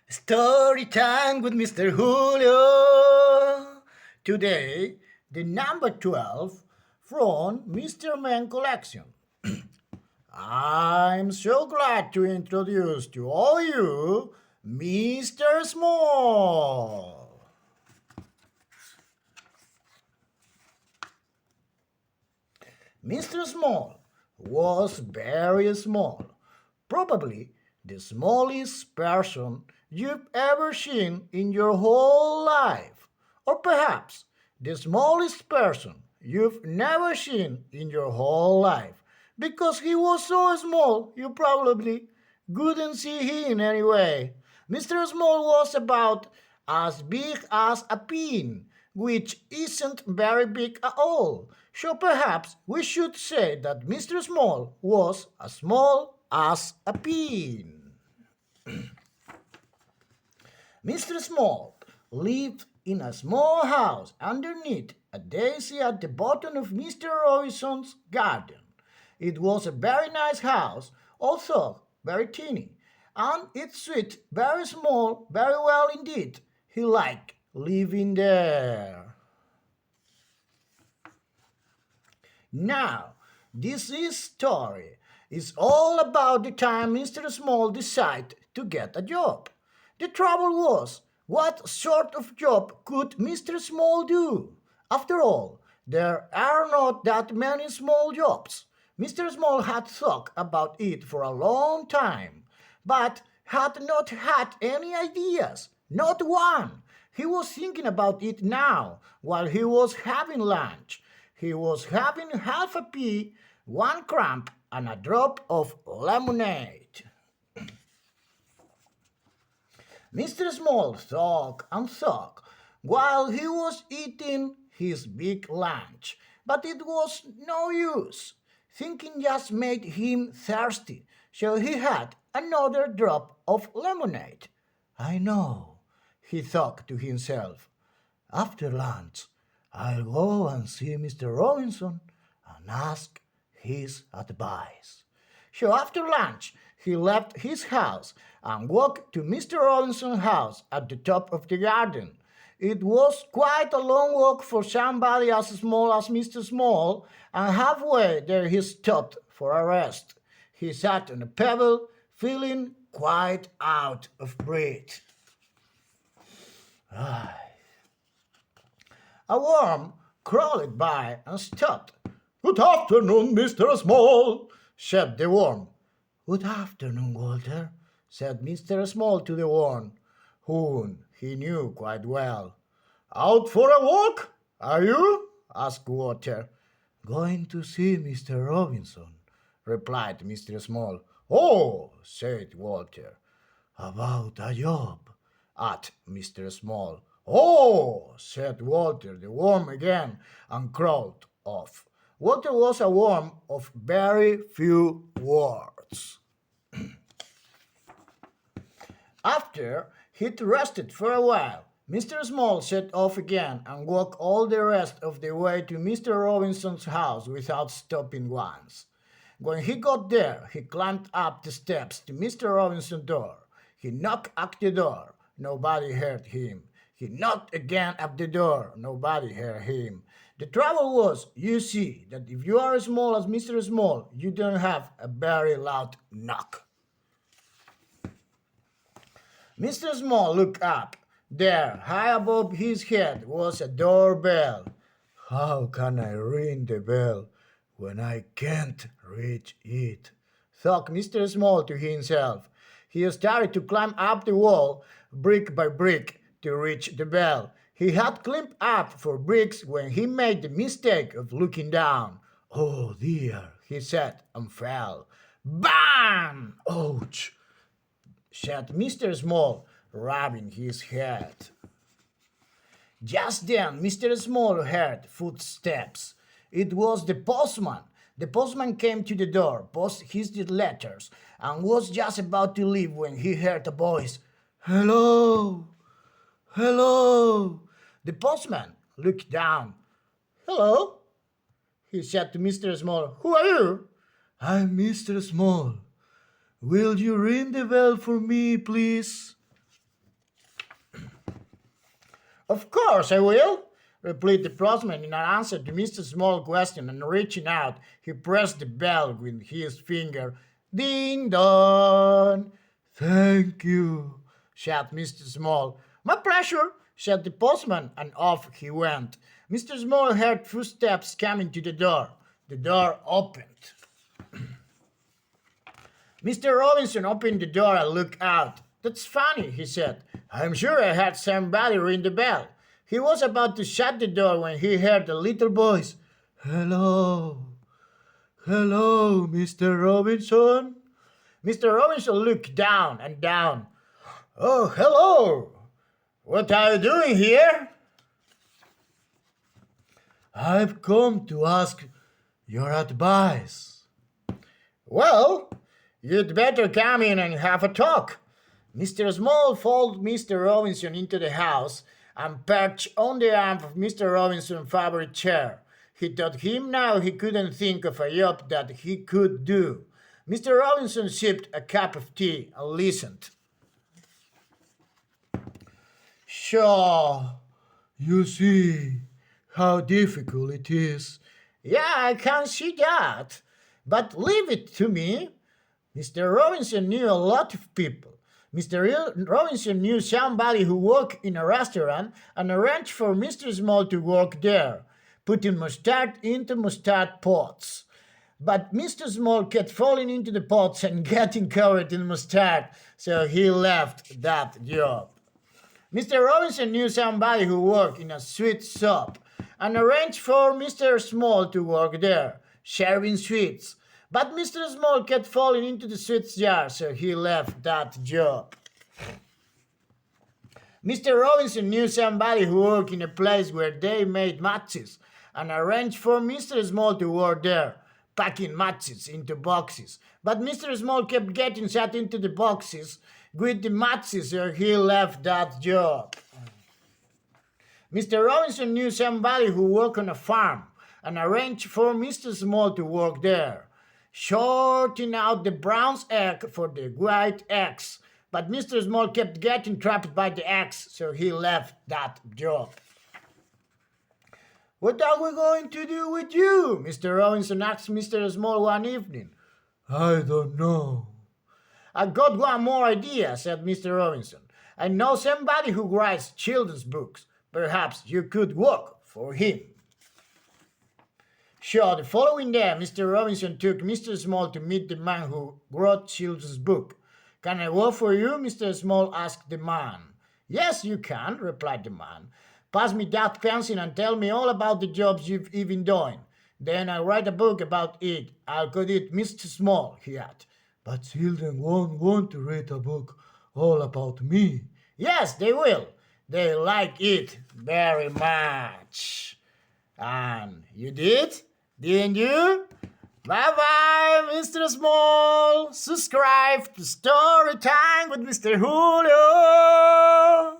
Story time with Mr. Julio. Today, the number 12 from Mr. Man collection. I'm so glad to introduce to all you Mr. Small. Mr. Small was very small, probably the smallest person you've ever seen in your whole life, or perhaps the smallest person you've never seen in your whole life, because he was so small you probably couldn't see him anyway. Mr. Small was about as big as a pin, which isn't very big at all. So perhaps we should say that Mr. Small was as small as a pin. Mr. Small lived in a small house underneath a daisy at the bottom of Mr. Robinson's garden. It was a very nice house, although very teeny, and its suite very small, very well indeed. He liked living there. Now, this story is all about the time Mr. Small decided to get a job. The trouble was, what sort of job could Mr. Small do? After all, there are not that many small jobs. Mr. Small had thought about it for a long time, but had not had any ideas, not one. He was thinking about it now while he was having lunch. He was having half a pea, one crumb, and a drop of lemonade. Mr. Small thought and thought while he was eating his big lunch, but it was no use. Thinking just made him thirsty, so he had another drop of lemonade. I know, he thought to himself. After lunch, I'll go and see Mr. Robinson and ask his advice. So after lunch, he left his house and walked to Mr. Robinson's house at the top of the garden. It was quite a long walk for somebody as small as Mr. Small, and halfway there he stopped for a rest. He sat on a pebble, feeling quite out of breath. A worm crawled by and stopped. "Good afternoon, Mr. Small," said the worm. "Good afternoon, Walter," said Mr. Small to the worm, whom he knew quite well. "Out for a walk, are you?" asked Walter. "Going to see Mr. Robinson," replied Mr. Small. "Oh," said Walter. "About a job," asked Mr. Small. "Oh," said Walter the worm again, and crawled off. Walter was a worm of very few words. After he'd rested for a while, Mr. Small set off again and walked all the rest of the way to Mr. Robinson's house without stopping once. When he got there, he climbed up the steps to Mr. Robinson's door. He knocked at the door. Nobody heard him. He knocked again at the door. Nobody heard him. The trouble was, you see, that if you are as small as Mr. Small, you don't have a very loud knock. Mr. Small looked up. There, high above his head, was a doorbell. "How can I ring the bell when I can't reach it?" thought Mr. Small to himself. He started to climb up the wall, brick by brick, to reach the bell. He had climbed up 4 bricks when he made the mistake of looking down. "Oh dear," he said, and fell. Bam! "Ouch!" said Mr. Small, rubbing his head. Just then Mr. Small heard footsteps. It was the postman. The postman came to the door, posted his letters, and was just about to leave when he heard a voice. "Hello! Hello!" The postman looked down. "Hello," he said to Mr. Small. "Who are you?" "I'm Mr. Small. Will you ring the bell for me, please?" Of course I will, replied the postman in answer to Mr. Small's question, and reaching out, he pressed the bell with his finger. Ding dong! Thank you, said Mr. Small. My pleasure, said the postman, and off he went. Mr. Small heard footsteps coming to the door. The door opened. Mr. Robinson opened the door and looked out. That's funny, he said. I'm sure I heard somebody ring the bell. He was about to shut the door when he heard a little voice. Hello. Hello, Mr. Robinson. Mr. Robinson looked down and down. Oh, hello. What are you doing here? I've come to ask your advice. Well, you'd better come in and have a talk. Mr. Small followed Mr. Robinson into the house and perched on the arm of Mr. Robinson's favorite chair. He told him now he couldn't think of a job that he could do. Mr. Robinson sipped a cup of tea and listened. Sure, you see how difficult it is. Yeah, I can see that. But leave it to me. Mr. Robinson knew a lot of people. Mr. Robinson knew somebody who worked in a restaurant and arranged for Mr. Small to work there, putting mustard into mustard pots. But Mr. Small kept falling into the pots and getting covered in mustard, so he left that job. Mr. Robinson knew somebody who worked in a sweet shop and arranged for Mr. Small to work there, serving sweets. But Mr. Small kept falling into the sweets jar, so he left that job. Mr. Robinson knew somebody who worked in a place where they made matches and arranged for Mr. Small to work there, packing matches into boxes. But Mr. Small kept getting shut into the boxes with the matches, so he left that job. Mr. Robinson knew somebody who worked on a farm and arranged for Mr. Small to work there, sorting out the brown egg for the white eggs. But Mr. Small kept getting trapped by the eggs, so he left that job. What are we going to do with you? Mr. Robinson asked Mr. Small one evening. I don't know. I got one more idea, said Mr. Robinson. I know somebody who writes children's books. Perhaps you could work for him. Sure, the following day, Mr. Robinson took Mr. Small to meet the man who wrote children's book. Can I work for you? Mr. Small asked the man. Yes, you can, replied the man. Pass me that pencil and tell me all about the jobs you've been doing. Then I'll write a book about it. I'll call it Mr. Small, he added. But children won't want to read a book all about me. Yes, they will. They like it very much. And you did? Didn't you? Bye-bye, Mr. Small. Subscribe to Storytime with Mr. Julio.